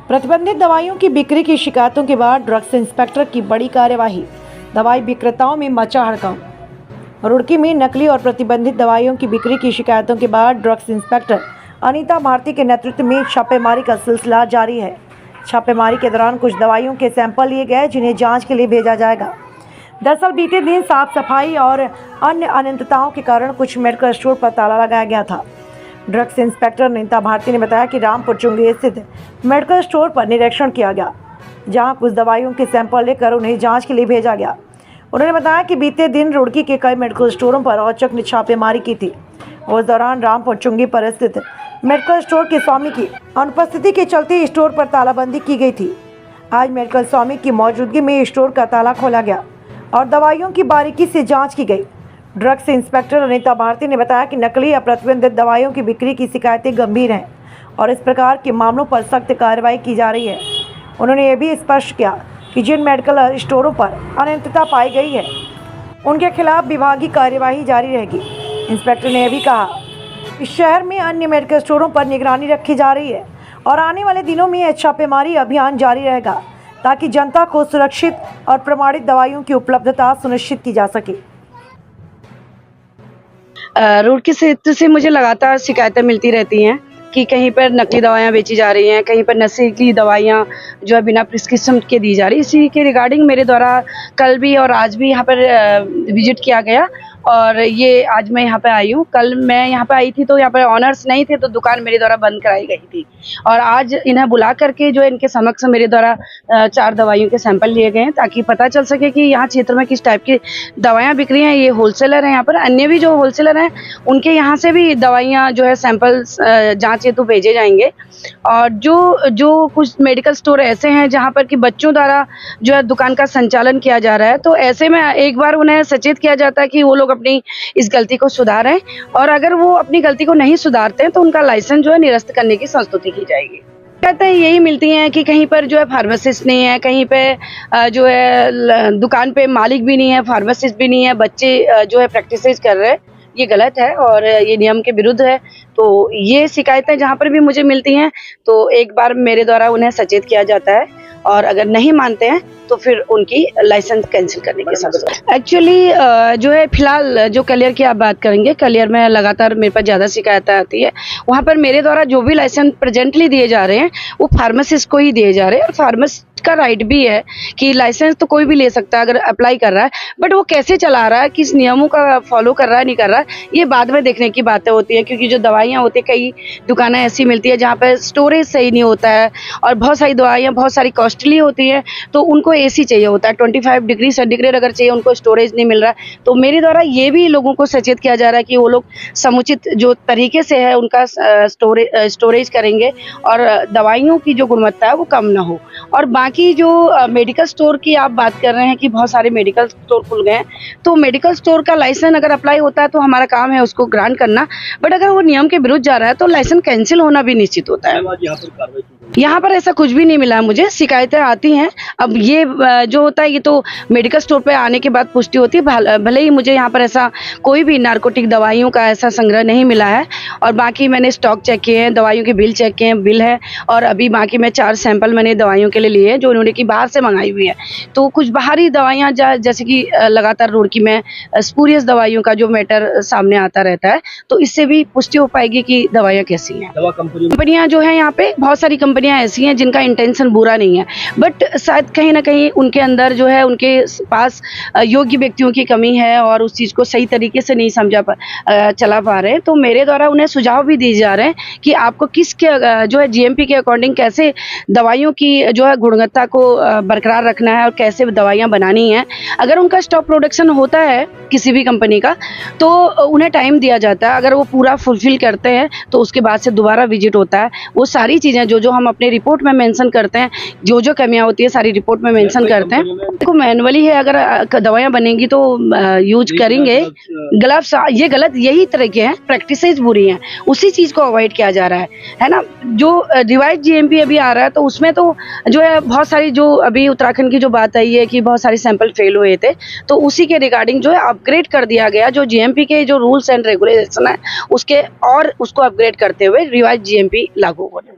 प्रतिबंधित दवाइयों की बिक्री की शिकायतों के बाद ड्रग्स इंस्पेक्टर की बड़ी कार्यवाही। दवाई विक्रेताओं में मचा हड़कंप। रुड़की में नकली और प्रतिबंधित दवाइयों की बिक्री की शिकायतों के बाद ड्रग्स इंस्पेक्टर अनीता भारती के नेतृत्व में छापेमारी का सिलसिला जारी है। छापेमारी के दौरान कुछ दवाइयों के सैंपल लिए गए जिन्हें जांच के लिए भेजा जाएगा। दरअसल बीते दिन साफ सफाई और अन्य अनियमितताओं के कारण कुछ मेडिकल स्टोर पर ताला लगाया गया था। ड्रग्स इंस्पेक्टर अनीता भारती ने बताया कि रामपुर चुंगी स्थित मेडिकल स्टोर पर निरीक्षण किया गया, जहां कुछ दवाइयों के सैंपल लेकर उन्हें जांच के लिए भेजा गया। उन्होंने बताया कि बीते दिन रुड़की के कई मेडिकल स्टोरों पर औचक ने छापेमारी की थी। उस दौरान रामपुर चुंगी पर स्थित मेडिकल स्टोर के स्वामी की अनुपस्थिति के चलते स्टोर पर तालाबंदी की गई थी। आज मेडिकल स्वामी की मौजूदगी में स्टोर का ताला खोला गया और दवाइयों की बारीकी से जाँच की गई। ड्रग्स इंस्पेक्टर अनीता भारती ने बताया कि नकली या प्रतिबंधित दवाइयों की बिक्री की शिकायतें गंभीर हैं और इस प्रकार के मामलों पर सख्त कार्रवाई की जा रही है। उन्होंने ये भी स्पष्ट किया कि जिन मेडिकल स्टोरों पर अनियमितता पाई गई है उनके खिलाफ विभागीय कार्यवाही जारी रहेगी। इंस्पेक्टर ने यह भी कहा कि शहर में अन्य मेडिकल स्टोरों पर निगरानी रखी जा रही है और आने वाले दिनों में यह छापेमारी अभियान जारी रहेगा ताकि जनता को सुरक्षित और प्रमाणित दवाइयों की उपलब्धता सुनिश्चित की जा सके। रुड़की क्षेत्र से मुझे लगातार शिकायतें मिलती रहती हैं कि कहीं पर नकली दवाइयाँ बेची जा रही हैं, कहीं पर नशीली दवाइयाँ जो है बिना प्रिस्क्रिप्शन के दी जा रही। इसी के रिगार्डिंग मेरे द्वारा कल भी और आज भी यहाँ पर विजिट किया गया और ये आज मैं यहाँ पे आई हूँ। कल मैं यहाँ पे आई थी तो यहाँ पर ऑनर्स नहीं थे तो दुकान मेरे द्वारा बंद कराई गई थी और आज इन्हें बुला करके जो इनके समक्ष मेरे द्वारा 4 दवाइयों के सैंपल लिए गए हैं ताकि पता चल सके कि यहाँ क्षेत्र में किस टाइप की दवाइयाँ बिक रही हैं। ये होलसेलर हैं, यहाँ पर अन्य भी जो होलसेलर हैं उनके यहाँ से भी दवाइयाँ जो है सैंपल जाँच हेतु भेजे जाएंगे। और जो कुछ मेडिकल स्टोर ऐसे हैं जहाँ पर कि बच्चों द्वारा जो है दुकान का संचालन किया जा रहा है, तो ऐसे में एक बार उन्हें सचेत किया जाता है कि वो लोग अपनी इस गलती को सुधारें और अगर वो अपनी गलती को नहीं सुधारते हैं तो उनका लाइसेंस जो है निरस्त करने की संस्तुति की जाएगी। कहते हैं यही मिलती हैं कि कहीं पर जो है फार्मासिस्ट नहीं है, कहीं पे जो है दुकान पे मालिक भी नहीं है, फार्मासिस्ट भी नहीं है, बच्चे जो है प्रैक्टिस कर रहे हैं। ये गलत है और ये नियम के विरुद्ध है। तो ये शिकायतें जहाँ पर भी मुझे मिलती हैं तो एक बार मेरे द्वारा उन्हें सचेत किया जाता है और अगर नहीं मानते हैं तो फिर उनकी लाइसेंस कैंसिल करने के साथ। एक्चुअली जो है फिलहाल जो कलियर की आप बात करेंगे, कलियर में लगातार मेरे पास ज़्यादा शिकायतें आती है। वहाँ पर मेरे द्वारा जो भी लाइसेंस प्रेजेंटली दिए जा रहे हैं वो फार्मासिस्ट को ही दिए जा रहे हैं और फार्मासिस्ट का राइट भी है कि लाइसेंस तो कोई भी ले सकता है अगर अप्लाई कर रहा है, बट वो कैसे चला रहा है, किस नियमों का फॉलो कर रहा है नहीं कर रहा है, ये बाद में देखने की बातें होती है। क्योंकि जो दवाइयाँ होती है कई दुकानें ऐसी मिलती है जहाँ पर स्टोरेज सही नहीं होता है और बहुत सारी दवाइयाँ बहुत सारी कॉस्टली होती हैं तो उनको एसी चाहिए होता है, 25 डिग्री सेंटीग्रेड अगर चाहिए उनको स्टोरेज नहीं मिल रहा है। तो मेरे द्वारा ये भी लोगों को सचेत किया जा रहा है कि वो लोग समुचित जो तरीके से है उनका स्टोरेज करेंगे और दवाइयों की जो गुणवत्ता है वो कम ना हो। और बाकी जो मेडिकल स्टोर की आप बात कर रहे हैं कि बहुत सारे मेडिकल स्टोर खुल गए हैं, तो मेडिकल स्टोर का लाइसेंस अगर अप्लाई होता है तो हमारा काम है उसको ग्रांट करना, बट अगर वो नियम के विरुद्ध जा रहा है तो लाइसेंस कैंसिल होना भी निश्चित होता है। यहाँ पर ऐसा कुछ भी नहीं मिला मुझे, शिकायतें आती हैं। अब ये जो होता है ये तो मेडिकल स्टोर पे आने के बाद पुष्टि होती है। भले ही मुझे यहाँ पर ऐसा कोई भी नारकोटिक दवाइयों का ऐसा संग्रह नहीं मिला है और बाकी मैंने स्टॉक चेक किए हैं, दवाइयों के बिल चेक किए हैं, बिल है और अभी बाकी मैं 4 सैंपल मैंने दवाइयों के लिए लिए हैं जो उन्होंने की बाहर से मंगाई हुई है। तो कुछ बाहरी दवाइयाँ जैसे कि लगातार रुड़की में स्पूरियस दवाइयों का जो मैटर सामने आता रहता है तो इससे भी पुष्टि हो पाएगी कि दवाइयाँ कैसी हैं। दवा कंपनियाँ जो है यहाँ पे बहुत सारी कंपनियाँ ऐसी हैं जिनका इंटेंशन बुरा नहीं है, बट शायद कहीं ना कहीं उनके अंदर जो है उनके पास योग्य व्यक्तियों की कमी है और उस चीज़ को सही तरीके से नहीं चला पा रहे। तो मेरे द्वारा उन्हें सुझाव भी दिए जा रहे हैं कि आपको जो है जीएमपी के अकॉर्डिंग कैसे दवाइयों की जो है गुणवत्ता को बरकरार रखना है और कैसे दवाइयाँ बनानी है। अगर उनका स्टॉक प्रोडक्शन होता है किसी भी कंपनी का तो उन्हें टाइम दिया जाता है, अगर वो पूरा फुलफिल करते हैं तो उसके बाद से दोबारा विजिट होता है। वो सारी चीज़ें जो हम अपने रिपोर्ट में मेंशन करते हैं, जो कमियां होती है सारी रिपोर्ट में मेंशन करते हैं। देखो मैनुअली है, अगर दवाइयां बनेंगी तो यूज करेंगे। ग्लव्स ये गलत यही तरह के हैं, प्रैक्टिसेस बुरी हैं, उसी चीज़ को अवॉइड किया जा रहा है ना। जो रिवाइज जीएमपी अभी आ रहा है तो उसमें तो जो है बहुत सारी जो अभी उत्तराखंड की जो बात आई है कि बहुत सारे सैंपल फेल हुए थे तो उसी के रिगार्डिंग जो है अपग्रेड कर दिया गया। जो जीएमपी के जो रूल्स एंड रेगुलेशन है उसको अपग्रेड करते हुए रिवाइज जीएमपी लागू होने